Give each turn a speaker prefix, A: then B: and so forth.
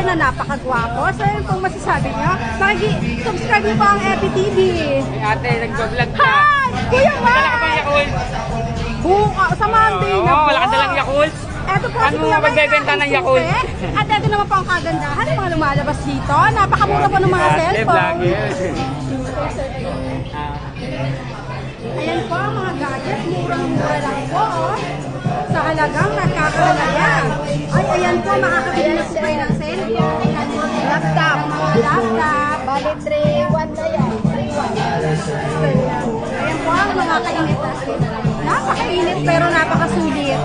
A: na napakagwapo. So, yun pong masasabi nyo. Subscribe nyo po ang FPTV.
B: Ate, nag-vlog ka.
A: Hi! Kuya
B: Wala ka
A: Mar!
B: bang Yakult?
A: Sa Monday na po.
B: Wala ka dalang Yakult?
A: Eto po
B: Ano
A: si Kuya Mar
B: magbebenta ng
A: ang
B: Yakult?
A: susi. At eto naman po ang kagandahan ng mga lumalabas dito. Napakamura po ng mga cellphone. Ayan po ang mga gadget. Murang-mura lang po. Sa halagang nagkakahalaga. Ay, ayan po, makakabili na po kayo ng cellphone. Laptop. Mga laptop.
C: Bali 3-1 na yan. 3-1.
A: Ayan po ang mga kainit. Napakainit pero napakasulit.